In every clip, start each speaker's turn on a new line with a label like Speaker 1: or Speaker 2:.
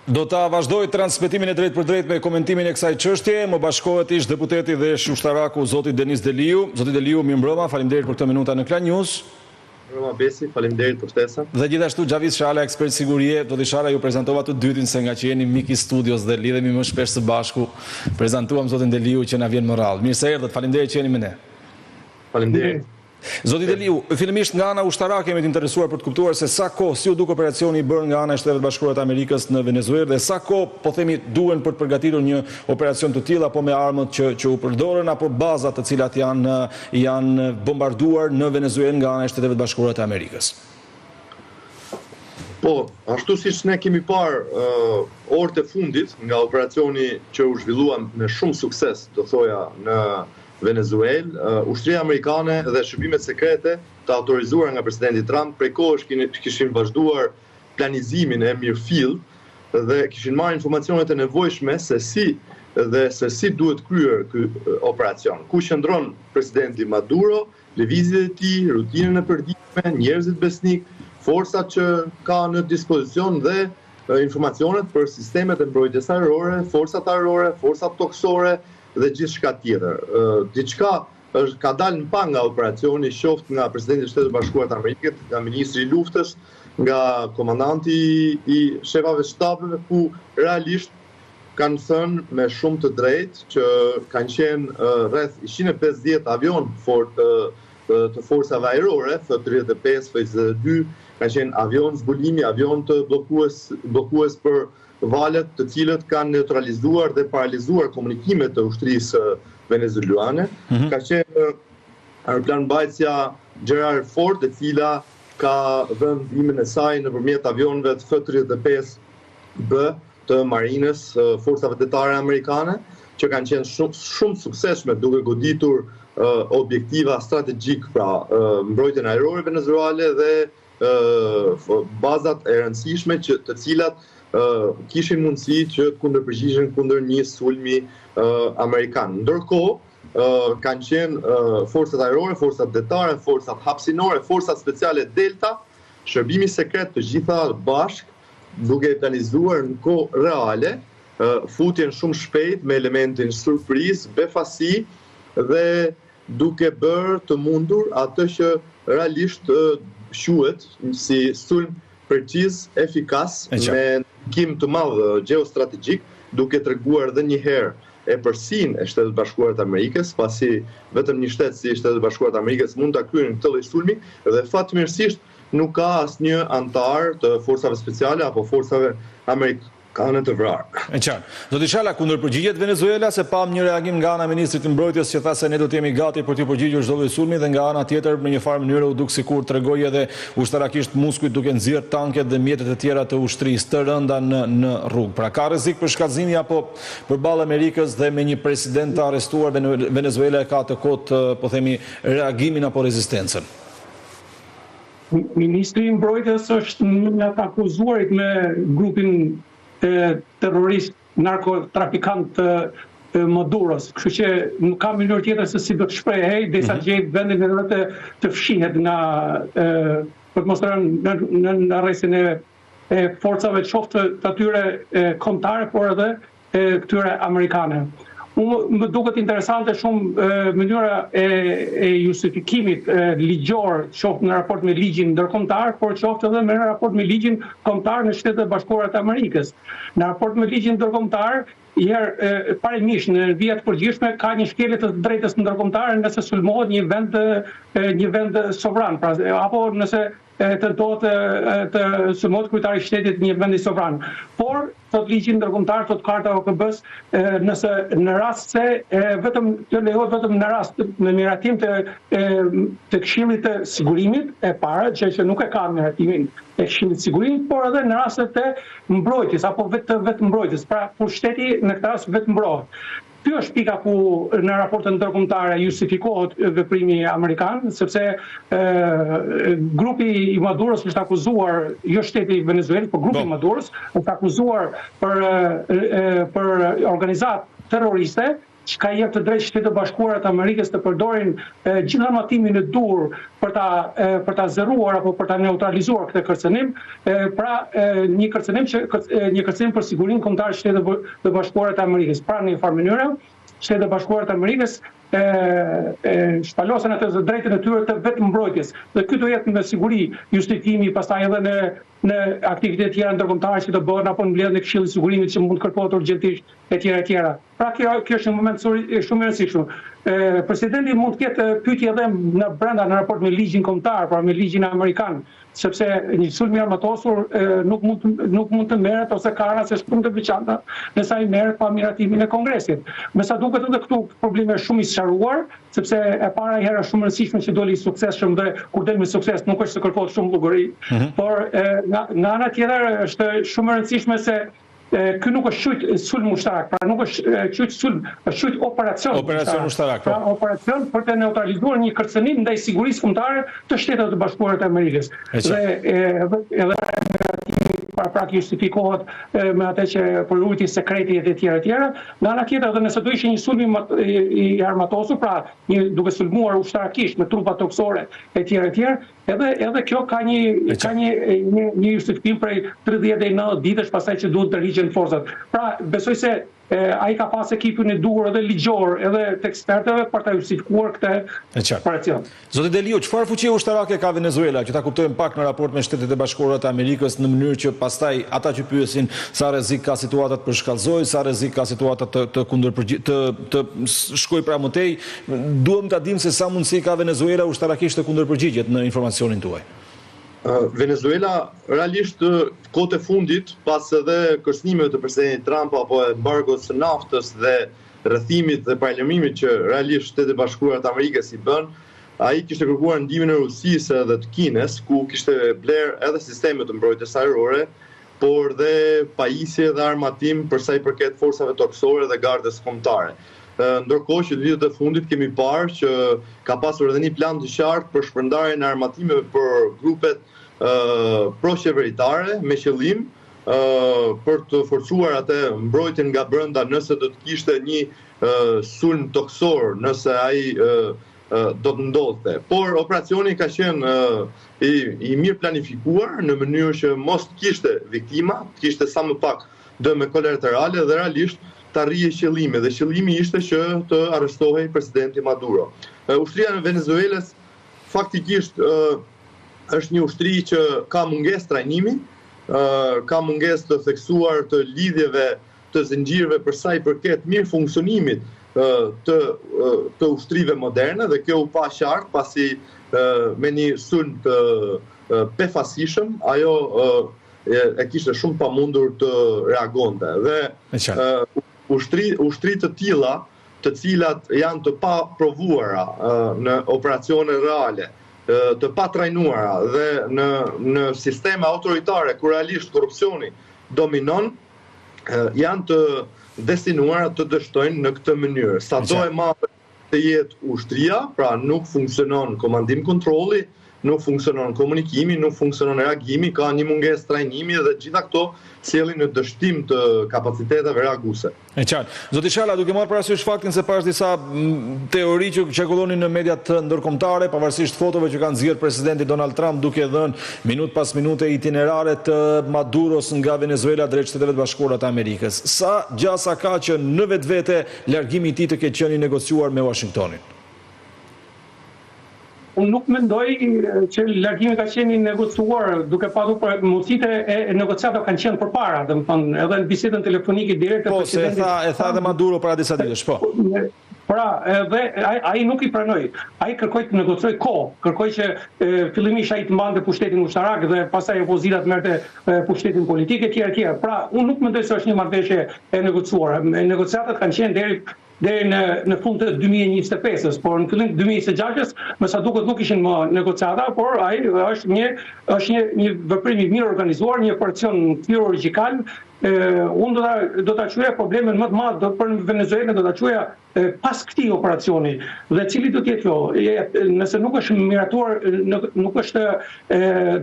Speaker 1: Do ta vazhdoj transmetimin e drejt për drejt me komentimin e kësaj çështje. Më bashkohet ish deputeti dhe ushtaraku zoti Denis Deliu. Zoti Deliu, mirëmbrëma, faleminderit për këtë minuta në Klan News.
Speaker 2: Mirëmbrëma Besi, faleminderit për ftesën.
Speaker 1: Dhe gjithashtu Xhavis Shala, ekspert sigurie. Zoti Shala, ju prezantova të dytin se nga që jeni mik i studios dhe lidhemi më shpesh së bashku, prezantuam zotin Deliu që na vjen më radh. Mirë se erdhët, faleminderit që jeni me ne.
Speaker 2: Faleminderit.
Speaker 1: Zoti Deliu, fillimisht nga ana ushtarake jemi të interesuar për të kuptuar se sa kohë si u duk operacioni i bërë nga ana e Shtetet Bashkuara të Amerikës në Venezuelë dhe sa kohë po themi duhen për të përgatitur një operacion të tillë apo me armët që u përdorën apo bazat të cilat janë bombarduar në Venezuelë nga ana e Shteteve Bashkuara të Amerikës.
Speaker 2: Po, ashtu siç ne kemi parë orët e fundit nga operacioni që u zhvillua me shumë sukses, do thoja, në Venezuelë, ushtria amerikane dhe shërbimet sekrete të autorizuara nga presidenti Trump prej kohësh kishin vazhduar planizimin e mirëfill dhe kishin marrë informacionet e nevojshme se si duhet kryer ky operacion. Ku qëndron presidenti Maduro, lëvizjet e tij, rutinën e përditshme, njerëzit besnik, forcat që ka në dispozicion dhe informacionet për sistemet e mbrojtjes ajrore, forcat ajrore, forcat toksore dhe gjithçka tjetër. Diçka ka dalë në pa nga operacioni, qoftë nga presidenti i Shtetit Bashkuar të Amerikës, nga ministri i luftës, nga komandanti i shefave shtabeve, ku realisht kanë thënë me shumë të drejtë që kanë qenë rreth 150 avion të forcave ajrore, F-35, F-22, kanë qenë avion zbulimi, avion të bllokues për valet të cilët kanë neutralizuar dhe paralizuar komunikimet të ushtrisë venezuelane. Ka qenë aeroplanmbajtja Gerald Ford, e cila ka vënë ndihmën e saj nëpërmjet avionëve të F-35B të marinës, forcave detare amerikane, që kanë qenë shumë suksesshme duke goditur objektiva strategjik, pra mbrojtjen ajrore venezuelane dhe bazat e rëndësishme të cilat kishin mundësi që të kundërpërgjigjen kundër një sulmi amerikan. Ndërkohë, kanë qenë forcat ajrore, forcat detare, forcat hapësinore, forcat speciale Delta, shërbimi sekret të gjitha bashk, duke planizuar në kohë reale, futjen shumë shpejt me elementin surprizë, befasi dhe duke bërë të mundur atë që realisht quhet si sulm preciz, efikas, me ndikim të madh gjeostrategjik, duke treguar edhe një herë e përsinë e Shtetet Bashkuara të Amerikës, pasi vetëm një shtet si Shtetet Bashkuara të Amerikës mund ta kryejnë këtë lloj sulmi dhe fatmirësisht nuk ka asnjë antar të forcave speciale apo forcave amerikane të vrarë.
Speaker 1: E qartë. Zoti Shala, kundërpërgjigjet Venezuela se pam një reagim nga ana e ministrit të mbrojtjes që tha se ne do të jemi gati për të përgjigjur çdo lloj sulmi dhe nga ana tjetër në një farë mënyrë u duk sikur tregoi edhe ushtarakisht muskujt duke nxjerr tanket dhe mjetet e tjera të ushtrisë të rënda në rrugë. Pra ka rrezik për shkatëzimi apo përballë Amerikës dhe me një president të arrestuar Venezuela e ka të kotë, po themi, reagimin apo rezistencën.
Speaker 3: Ministri i mbrojtjes është një nga të akuzuarit me grupin terrorist narkotrafikant të Maduros, kështu që nuk ka mënyrë tjetër se si do të shprehej derisa të gjej vendin e vetë të fshihet nga për të mos rënë në arrestin e forcave qoftë të atyre kombëtare, por edhe këtyre amerikane. Më duket interesante shumë mënyra e justifikimit ligjor, qoftë në raport me ligjin ndërkombëtar, por qoftë edhe në raport me ligjin kombëtar në Shtetet Bashkuara të Amerikës. Në raport me ligjin ndërkombëtar, parimisht në vija të përgjithshme ka një shkelje të drejtës ndërkombëtare nëse sulmohet një vend sovran, pra apo nëse tentohet të sulmohet kryetari i shtetit një vendi sovran. Por thot ligji ndërkombëtar, thot Karta e OKB-s, nëse në rast se vetëm të lejohet vetëm në rast në miratim të Këshillit të Sigurimit e para, që nuk e ka miratimin e Këshillit të Sigurimit, por edhe në rastet e mbrojtjes apo vetë mbrojtjes, pra kur shteti në këtë rast vetë mbrohet. Ky është pika ku në raportet ndërkombëtare justifikohet veprimi amerikan, sepse grupi i Maduros është akuzuar, jo shteti i Venezuelës, por grupi i Maduros është akuzuar për organizatë terroriste ka jep të drejtë Shtetet e Bashkuara të Amerikës të përdorin gjithë armatimin e dur për ta zëruar apo për ta neutralizuar këtë kërcënim, pra një kërcënim për sigurinë kombëtare të Shtetit të Bashkuara të Amerikës. Pra në një farë mënyrë, Shtetet e Bashkuara të Amerikës shpalosen atë drejtën e tyre të vetë mbrojtjes. Dhe ky do jetë me siguri justifimi pastaj edhe në aktivitetet tjera ndërkombëtare që do bëhen apo në mbledhjen e Këshillit të Sigurimit që mund kërkohet urgjentisht etj. Pra kjo është një moment shumë i rëndësishëm. Presidenti mund të ketë pyetje edhe brenda në raport me ligjin kombëtar, pra me ligjin amerikan, sepse një sulm i armatosur nuk mund të merret ose ka raste shumë të veçanta nëse ai merret pa miratimin e Kongresit. Me sa duket edhe këtu problemi është shumë i sqaruar, sepse e para herë është shumë e rëndësishme që doli i suksesshëm dhe kur del me sukses nuk është se kërkohet shumë bullguri, por nga ana tjetër është shumë e rëndësishme se ky nuk është quajtur sulm ushtarak, pra nuk është quajtur sulm, është quajtur operacion
Speaker 1: ushtarak.
Speaker 3: Pra operacion për të neutralizuar një kërcënim ndaj sigurisë kombëtare të Shtetit të Bashkuara të Amerikës. Dhe edhe pra justifikohet me atë që përrujti sekreti e tjera. Nga ana tjetër, edhe nëse do ishte një sulm i armatosur, pra duke sulmuar ushtarakisht me trupa toksore etj. Edhe kjo ka një justifikim prej 30 deri 90 ditësh pastaj që duhet të rrihen forcat. Pra besoj se ai ka pas ekipin e duhur edhe ligjor edhe të ekspertëve për ta justifikuar këtë operacion.
Speaker 1: Zoti Deliu, çfarë fuqie ushtarake ka Venezuela, që ta kuptojmë pak në raport me Shtetet e Bashkuara të Amerikës, në mënyrë që pastaj ata që pyesin sa rrezik ka situata të përshkallëzojë, sa rrezik ka situata të shkojë pra mëtej, duhem ta dimë se sa mundësi ka Venezuela ushtarakisht të kundërpërgjigjet në informacionin tuaj.
Speaker 2: Venezuela realisht kohët e fundit, pas edhe kërcënimeve të presidentit Trump apo embargos së naftës dhe rrethimit dhe paralajmërimit që realisht Shtetet e Bashkuara të Amerikës i bën, ai kishte kërkuar ndihmën e Rusisë dhe të Kinës, ku kishte bler edhe sisteme të mbrojtjes ajrore, por dhe pajisje dhe armatim për sa i përket forcave toksore dhe gardës kombëtare. Ndërkohë që ditët e fundit kemi parë që ka pasur edhe një plan të qartë për shpërndarjen e armatimeve për grupet pro-qeveritare me qëllim për të forcuar atë mbrojtjen nga brenda nëse do të kishte një sulm toksor, nëse ai do të ndodhte. Por operacioni ka qenë i mirë planifikuar në mënyrë që mos të kishte viktima, të kishte sa më pak dëme kolaterale dhe realisht të arrije qëllimi, dhe qëllimi ishte që të arrestohej presidenti Maduro. Ushtria në Venezuelës faktikisht është një ushtri që ka mungesë trajnimi, ka mungesë të theksuar të lidhjeve të zinxhirëve për sa i përket mirë funksionimit të ushtrive moderne, dhe kjo u pa qartë pasi me një sulm të befasishëm ajo e kishte shumë pamundur të reagonte. Dhe ushtri të tilla, të cilat janë të pa provuara në operacione reale, të pa trajnuara dhe në sisteme autoritare ku realisht korrupsioni dominon, janë të destinuara të dështojnë në këtë mënyrë. Sado e madhe të jetë ushtria, pra nuk funksionon komandim kontrolli, nuk funksionon komunikimi, nuk funksionon reagimi, ka një mungesë trajnimi dhe gjitha këto sjellin në dështim të kapaciteteve reaguese.
Speaker 1: E qartë. Zoti Shala, duke marrë parasysh faktin se pas disa teori që qarkullonin në mediat ndërkombëtare, pavarësisht fotove që kanë nxjerrë presidenti Donald Trump duke dhënë minutë pas minute itinerare të Maduros nga Venezuela drejt Shteteve të Bashkuara të Amerikës. Sa gjasa ka që në vetvete largimi i tij të ketë qenë i negociuar me Washingtonin?
Speaker 3: Unë nuk mendoj që largimi ka qenë i negociuar, duke patur për mundësitë e negociatave kanë qenë përpara, domethënë edhe në bisedën telefonike direkte
Speaker 1: me presidentin. Po, se e tha edhe Maduro para disa ditësh, po.
Speaker 3: Pra, edhe ai nuk i pranoi. Ai kërkoi të negociojë kohë, kërkoi që fillimisht ai të mbante pushtetin ushtarak dhe pastaj opozita të merrte pushtetin politik etj. Pra, unë nuk mendoj se është një marrëveshje e negociuar. Negociatat kanë qenë deri në fund të 2025-s, por në fillim të 2026-s, me sa duket nuk ishin më negociata, por ai është një veprim i mirë organizuar, një operacion chirurgjikal unë do ta quaja problemin më të madh për Venezuelën, do ta quaja pas këtij operacioni. Dhe cili do të jetë kjo? Nëse nuk është miratuar, nuk është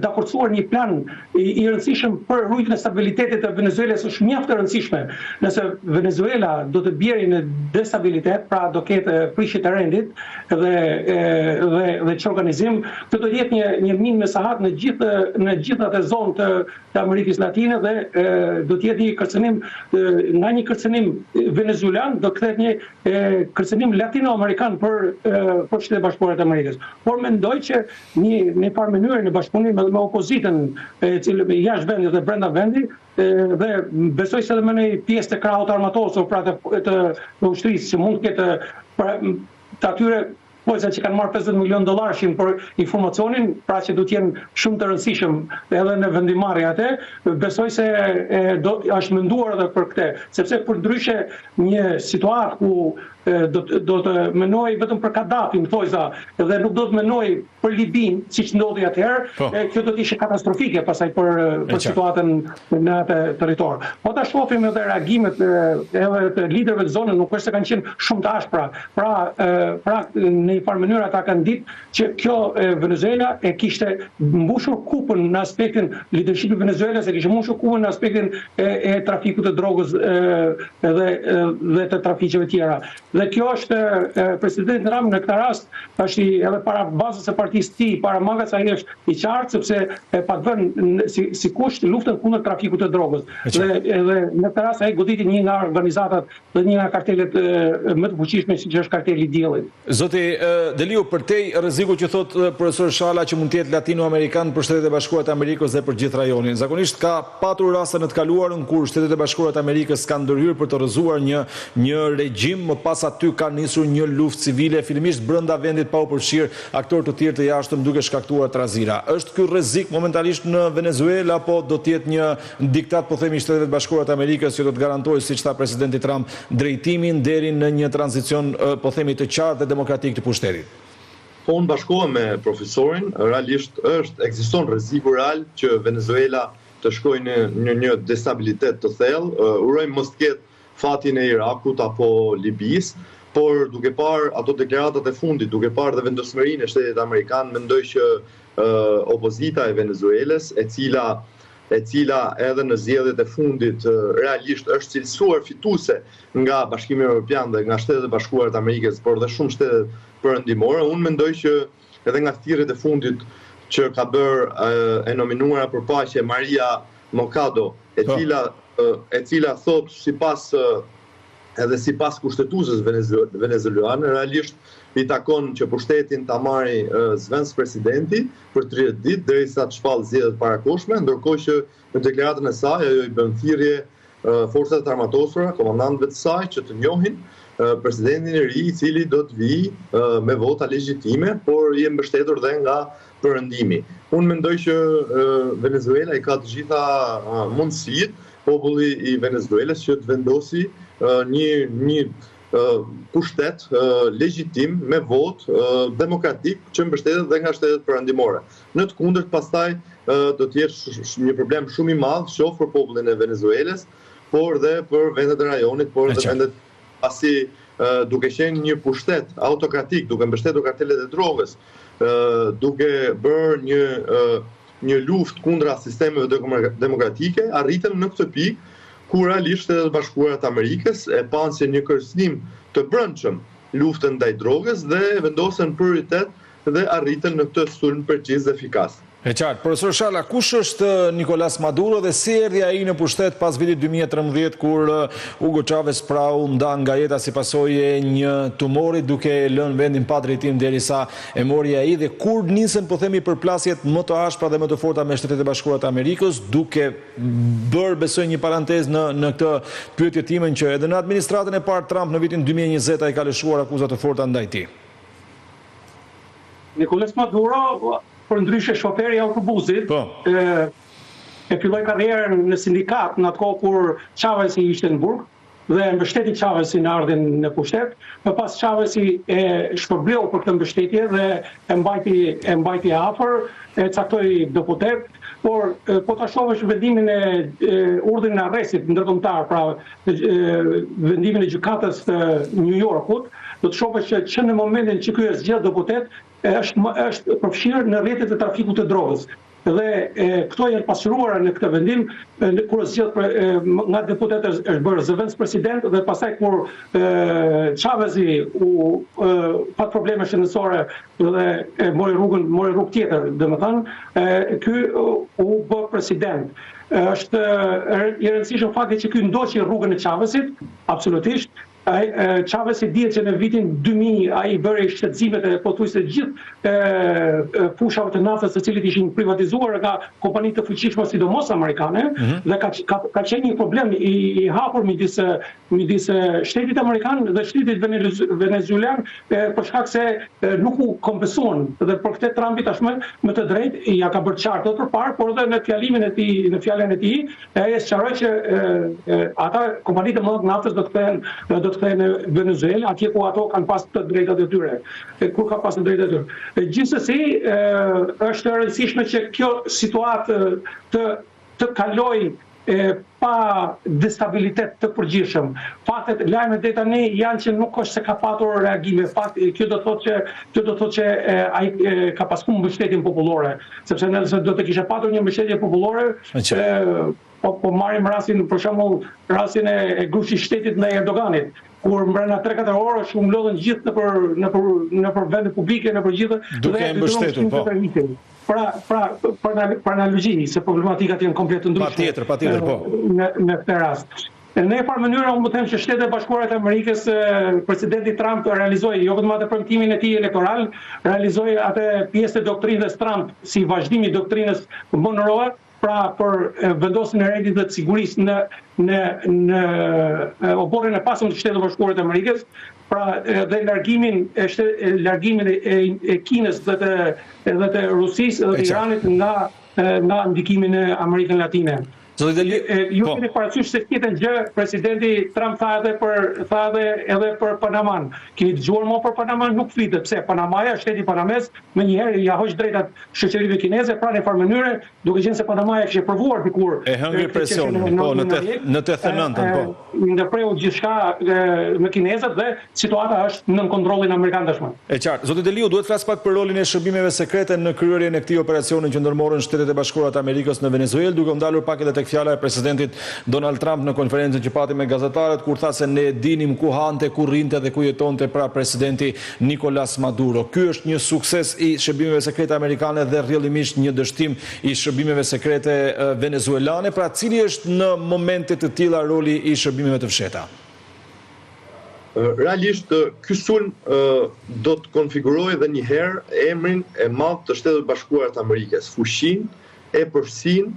Speaker 3: dakorcuar një plan i rëndësishëm për rrugën e stabilitetit të Venezuelës, është mjaft e rëndësishme. Nëse Venezuela do të bjerë në destabilitet, pra do ketë prishje të rendit dhe çorganizim, këtë do jetë një minë me sahat në gjithë atë zonë të Amerikës Latine dhe do të jetë një kërcënim, nga një kërcënim venezuelan do kthehet një kërcënim latinoamerikan për Shtetet e Bashkuara të Amerikës. Por mendoj që në farë mënyrë në bashkëpunim me opozitën, e cilë jashtë vendit dhe brenda vendit, dhe besoj se edhe me një pjesë të krahut armatosur pra të ushtrisë që mund të ketë të atyre pojza që kanë marrë $50 milion për informacionin, pra që do të jenë shumë të rëndësishëm edhe në vendimarrje atë, besoj se është menduar edhe për këtë, sepse përndryshe një situatë ku do të menoj vetëm për Kadafin, thojza, dhe nuk do të menoj për Libin, siç ndodhi atëherë, kjo do të ishte katastrofike pasaj për situatën në atë territor. Po ta shohim edhe reagimet edhe të liderëve të zonës, nuk është se kanë qenë shumë të ashpra. Pra në një farë mënyrë ata kanë ditë që kjo Venezuela e kishte mbushur kupën në aspektin leadershipit Venezuelës, e kishte mbushur kupën në aspektin e trafikut të drogës dhe të trafiqeve tjera. Dhe kjo është presidenti Rami në këtë rast, është edhe para bazës së partisë tij, para magës, ai është i qartë sepse pa vënë si kusht luftën kundër trafikut të drogës. Dhe në këtë rast ai goditi një nga organizatat dhe një nga kartelet më të fuqishme, siç është karteli i Diellit.
Speaker 1: Zoti Deliu, përtej rreziku që thot profesor Shala që mund të jetë latinoamerikan për Shtetet e Bashkuara të Amerikës dhe për gjithë rajonin. Zakonisht ka patur raste në të kaluarën kur Shtetet e Bashkuara të Amerikës kanë ndërhyrë për të rrëzuar një regjim, më pas aty ka nisur një luftë civile, fillimisht brenda vendit pa u përfshirë aktorë të tjerë të jashtëm duke shkaktuar trazira. Është ky rrezik momentalisht në Venezuela, apo do të jetë një diktat, po themi, Shtetet e Bashkuara të Amerikës që do të garantojë, siç tha presidenti Trump, drejtimin deri në një tranzicion, po themi, të qartë dhe demokratik të pushtetit?
Speaker 2: Po unë bashkohem me profesorin, realisht ekziston rreziku real që Venezuela të shkojë në një destabilitet të thellë. Urojmë mos të ketë fatin e Irakut apo Libis, por duke parë ato deklaratat e fundit, duke parë dhe vendosmërinë e Shtetit Amerikan, mendoj që opozita e Venezuelës, e cila edhe në zgjedhjet e fundit realisht është cilësuar fituese nga Bashkimi Evropian dhe nga Shtetet e Bashkuara të Amerikës, por dhe shumë shtetet perëndimore, unë mendoj që edhe nga thirrjet e fundit që ka bërë e nominuara për paqe Maria Mocado, e cila thot sipas kushtetuesës venezuelane, realisht i takon që pushtetin ta marrë zvenc presidenti për 30 ditë derisa të shpallë zgjedhjet parakohshme, ndërkohë që në deklaratën e saj ajo i bën thirrje forcat armatosura, komandantëve të saj që të njohin presidentin e ri, i cili do të vijë me vota legjitime, por i mbështetur dhe nga perëndimi. Unë mendoj që Venezuela i ka të gjitha mundësitë, populli i Venezuelës, që të vendosi një pushtet legjitim me votë demokratik që mbështetet dhe nga shtetet perëndimore. Në të kundërt, pastaj do të jetë një problem shumë i madh, qoftë për popullin e Venezuelës, por dhe për vendet e rajonit, por dhe vendet pasi duke qenë një pushtet autokratik, duke mbështetur kartelet e drogës, duke bërë një luftë kundra sistemeve demokratike, arritëm në këtë pikë ku realisht Shtetet e Bashkuara të Amerikës e panë si një kërcënim të brendshëm luftën ndaj drogës dhe vendosën prioritet dhe arritën në këtë sulm përgjithës dhe efikas.
Speaker 1: E qartë, profesor Shala, kush është Nicolás Maduro dhe si erdhi ai në pushtet pas vitit 2013 kur Hugo Chávez prau ndan nga jeta si pasojë e një tumori duke lënë vendin pa drejtim derisa e mori ai, dhe kur nisën, po themi, përplasjet më të ashpra dhe më të forta me Shtetet e Bashkuara të Amerikës, duke bërë, besoj, një parantezë në këtë pyetje timen që edhe në administratën e parë Trump në vitin 2020 ai ka lëshuar akuzat të forta ndaj tij.
Speaker 3: Nicolás Maduro, për ndryshe shoferi i autobusit, e filloi karrierën në sindikat në atë kohë kur Chávez ishte në burg dhe mbështeti Chávezin në ardhin në pushtet. Më pas Chávezi e shpërbleu për këtë mbështetje dhe e mbajti afër e caktoi deputet, por po ta shohësh vendimin e urdhrin e arrestit ndërkombëtar, pra vendimin e gjykatës të New Yorkut, do të shohësh që në momentin që ky është zgjedhur deputet, është përfshirë në rrjetet e trafikut të drogës. Dhe këto janë pasuruara në këtë vendim kur zgjedh nga deputet është bërë zëvendës president dhe pastaj kur Chavezi pat probleme shëndetësore dhe mori rrugë tjetër, domethënë ky u bë president. Është i rëndësishëm fakti që ky ndoqi rrugën e Chavezit, absolutisht. Chavezi dihet që në vitin 2000 ai bëri shtetësimet e pothuajse gjithë fushave të naftës të cilit ishin privatizuar nga kompani të fuqishme sidomos amerikane dhe ka qenë një problem i hapur midis shtetit amerikan dhe shtetit venezuelan për shkak se nuk u kompensuan dhe për këtë Trumpi tashmë me të drejtë ja ka bërë qartë përpara, por edhe në fjalimin e tij, në fjalën e tij, ai sqaroi që ata kompanitë e mëdha të naftës do të kthehen në Venezuelë, atje ku ato kanë pas të drejtat e tyre. Kur ka pas të drejtat e tyre. Gjithsesi, është e rëndësishme që kjo situatë të kalojë pa destabilitet të përgjithshëm. Faktet lajmet deri tani janë që nuk është se ka patur reagime. Kjo do të thotë që ai ka pasur mbështetjen popullore, sepse nëse do të kishte patur një mbështetje popullore, po marrim rastin, për shembull, rastin e grushit shtetit ndaj Erdoganit, kur mbrana 3-4 orë shumë lodhen gjithë nëpër vende publike, nëpër gjithë
Speaker 1: duke e mbështetur, po.
Speaker 3: Për analogji, se problematikat janë komplet të ndryshme.
Speaker 1: Patjetër, po.
Speaker 3: Në këtë rast. Në një farë mënyrë, unë më them që Shtetet e Bashkuara të Amerikës, presidenti Trump realizoi, jo vetëm atë premtimin e tij elektoral, realizoi atë pjesë të doktrinës Trump si vazhdim i doktrinës Monroe, pra për vendosjen e rendit dhe të sigurisë në oborrin e pasëm të Shtetit Bashkuar të Amerikës, pra dhe largimin e Kinës dhe të Rusisë dhe të Iranit nga ndikimin e Amerikën Latine. Ju keni parasysh se tjetër gjë presidenti Trump tha edhe për Panaman. Keni dëgjuar më për Panaman? Nuk flitet. Pse? Panamaja, shteti panamez, më njëherë ja hoq drejtat shoqërive kineze, pra në farë mënyre, duke qenë se Panamaja kishte provuar dikur.
Speaker 1: E hëngri presionin, po, në 89-ën, po.
Speaker 3: Ndërpreu gjithçka me kinezët dhe situata është nën kontrollin amerikan tashmë.
Speaker 1: E qartë. Zoti Deliu, duhet flas pak për rolin e shërbimeve sekrete në kryerjen e këtij operacioni që ndërmorën Shtetet e Bashkuara të Amerikës në Venezuelë, duke ndalur pak edhe fjala e presidentit Donald Trump në konferencën që pati me gazetarët kur tha se ne dinim ku hante, ku rrinte dhe ku jetonte pra presidenti Nicolas Maduro. Ky është një sukses i shërbimeve sekrete amerikane dhe rrjedhimisht një dështim i shërbimeve sekrete venezuelane. Pra cili është në momente të tilla roli i shërbimeve të fshehta?
Speaker 2: Realisht, ky sulm do të konfigurojë edhe një herë emrin e madh të Shtetit Bashkuar të Amerikës, fuqinë e përfshin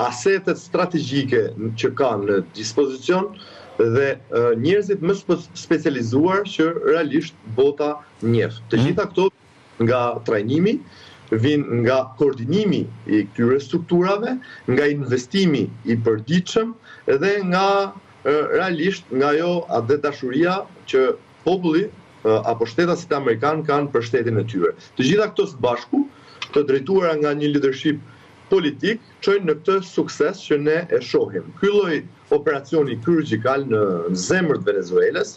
Speaker 2: asetet strategjike që kanë në dispozicion dhe njerëzit më specializuar që realisht bota njeh. Të gjitha këto nga trajnimi, vijnë nga koordinimi i këtyre strukturave, nga investimi i përditshëm dhe nga realisht nga ajo atë dashuria që populli apo shtetasit amerikan kanë për shtetin e tyre. Të gjitha këto së bashku, të drejtuara nga një leadership politik, çojnë në këtë sukses që ne e shohim. Ky lloj operacioni kirurgjikal në zemër të Venezuelës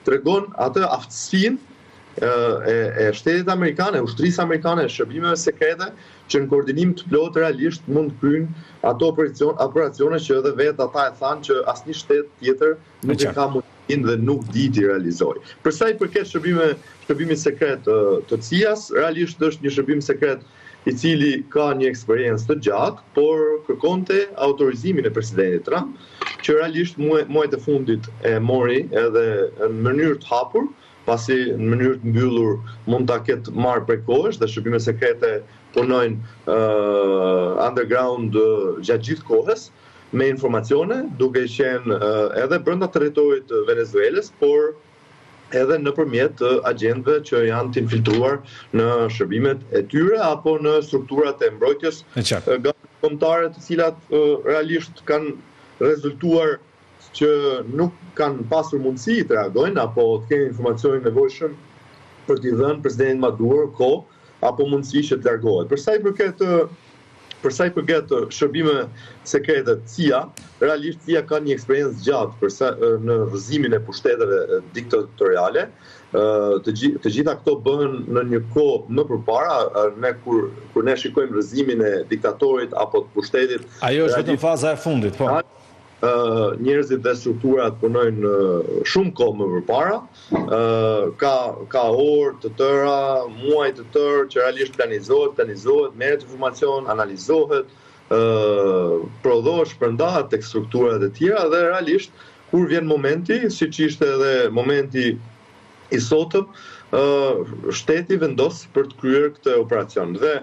Speaker 2: tregon atë aftësinë e shtetit amerikan, e ushtrisë amerikane, e shërbimeve sekrete që në koordinim të plot realisht mund të kryejnë ato operacione që edhe vetë ata e thanë që asnjë shtet tjetër nuk e ka mundësinë dhe nuk di t'i realizojë. Për sa i përket shërbimit sekret të CIA-s, realisht është një shërbim sekret i cili ka një eksperiencë të gjatë, por kërkonte autorizimin e presidentit Trump, që realisht muajt e fundit e mori edhe në mënyrë të hapur, pasi në mënyrë të mbyllur mund ta ketë marrë prej kohësh dhe shërbimet sekrete punojnë underground gjatë gjithë kohës me informacione, duke qenë edhe brenda territorit të Venezuelës, por edhe nëpërmjet agjentëve që janë të infiltruar në shërbimet e tyre apo në strukturat e mbrojtjes kombëtare, të cilat realisht kanë rezultuar që nuk kanë pasur mundësi të reagojnë apo të kenë informacionin nevojshëm për t'i dhënë presidentit Maduro kohë apo mundësi që të largohet. Për sa i përket shërbime sekrete CIA, realisht CIA ka një eksperiencë gjatë në rrëzimin e pushteteve diktatoriale. Të gjitha këto bëhen në një kohë më përpara, kur ne shikojmë rrëzimin e diktatorit apo të pushtetit.
Speaker 1: Ajo është vetëm faza e fundit, po.
Speaker 2: Njerëzit dhe strukturat punojnë shumë kohë më përpara, ka orë të tëra, muaj të tërë që realisht planizohet, merret informacion, analizohet, prodhohet, shpërndahet tek strukturat e tjera dhe realisht kur vjen momenti, siç ishte edhe momenti i sotëm, shteti vendos për të kryer këtë operacion. Dhe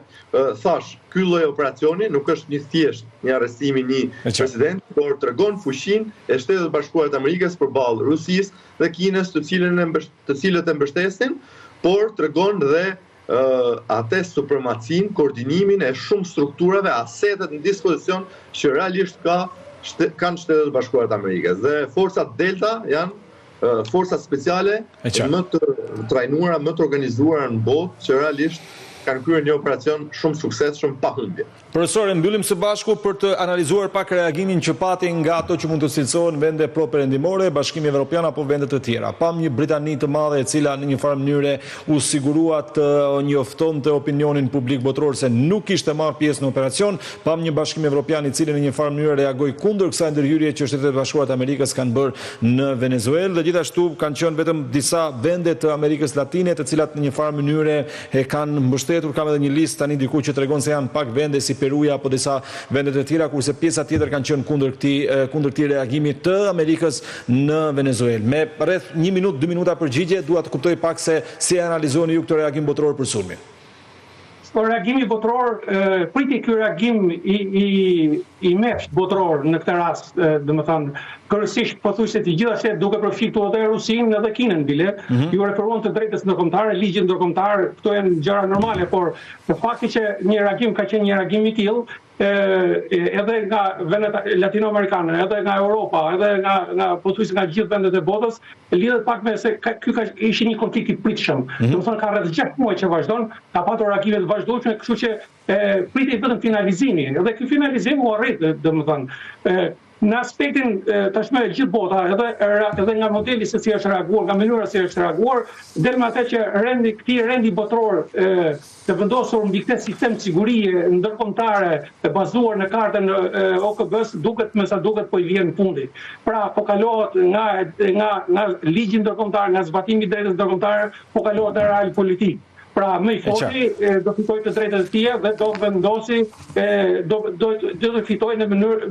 Speaker 2: thash, ky lloj operacioni nuk është një thjesht një arrestim i një presidenti, por tregon fuqinë e Shtetit të Bashkuar të Amerikës përballë Rusisë dhe Kinës, të cilët e mbështesin, por tregon dhe atë supremacinë, koordinimin e shumë strukturave, asetet në dispozicion që realisht kanë Shtetet e Bashkuara të Amerikës. Dhe forcat Delta janë forcat speciale më të trajnuara, më të organizuara në botë, që realisht kanë kryer një operacion shumë suksesshëm pa humbje.
Speaker 1: Profesore, mbyllim së bashku për të analizuar pak reagimin që pati nga ato që mund të cilësohen vende pro-perëndimore, Bashkimi Evropian apo vende të tjera. Pam një Britani të madhe e cila në një farë mënyre u sigurua të njoftonte opinionin publik botror se nuk kishte marrë pjesë në operacion, pam një Bashkim Evropian i cili në një farë mënyre reagoi kundër kësaj ndërhyrje që Shtetet e Bashkuara të Amerikës kanë bërë në Venezuelë, dhe gjithashtu kanë qenë vetëm disa vende të Amerikës Latine të cilat në një farë mënyre e kanë mbështetur. Kam edhe një listë tani diku që tregon se janë pak vende si Peruja apo disa vende të tjera, kurse pjesa tjetër kanë qenë kundër këtij reagimi të Amerikës në Venezuelë. Me rreth 1 minutë, 2 minuta përgjigje, dua të kuptoj pak se si analizoni ju këtë reagim botror për sulmin.
Speaker 3: Reagimi botror, priti ky reagim i mesht botror në këtë rast, domethënë kërësisht pothuajse të gjitha shtetet duke përfituar edhe Rusinë edhe Kinën bile, ju referuan të drejtës ndërkombëtare, ligjit ndërkombëtar, këto janë gjëra normale, por fakti që një reagim ka qenë një reagim i tillë, edhe nga vendet latinoamerikane, edhe nga Europa, edhe nga pothuajse nga gjithë vendet e botës, lidhet pak me se ky ishte një konflikt i pritshëm. Domethënë ka rreth 6 muaj që vazhdon, ka patur reagime të vazhdueshme, kështu që pritej vetëm finalizimi. Edhe ky finalizim u arrit, domethënë në aspektin tashmë gjithë bota, edhe nga modeli se si është reaguar, nga mënyra se si është reaguar, del me atë që këtij rendi botror të vendosur mbi këtë sistem sigurie ndërkombëtare të bazuar në kartën OKB-s duket me sa duket po i vjen në fundi. Pra po kalohet nga ligji ndërkombëtar, nga zbatimi i drejtës ndërkombëtare, po kalohet në real politik. Pra më i forti do fitoj të drejtat e tij dhe do vendosi do të fitojë në mënyrë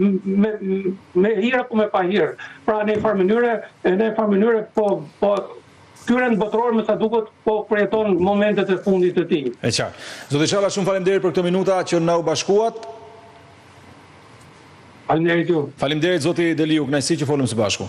Speaker 3: me hir apo me pa hir. Pra në një farë mënyre po ky rend botror me sa duket po përjeton momentet e fundit të tij.
Speaker 1: E qartë. Zoti Çalla, shumë faleminderit për këtë minuta që na u bashkuat.
Speaker 3: Faleminderit ju.
Speaker 1: Faleminderit zoti Deliu, kënaqësi që folëm së bashku.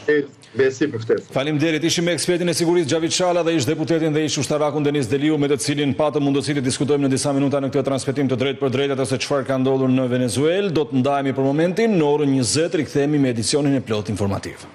Speaker 2: Besi për ftesën.
Speaker 1: Faleminderit. Ishim me ekspertin e sigurisë Xhavit Çalla dhe ish deputetin dhe ish ushtarakun Denis Deliu, me të cilin patëm mundësi të diskutojmë në disa minuta në këtë transmetim të drejtë për drejtë ose çfarë ka ndodhur në Venezuelë. Do të ndahemi për momentin, në orën 20 rikthehemi me edicionin e plot informativ.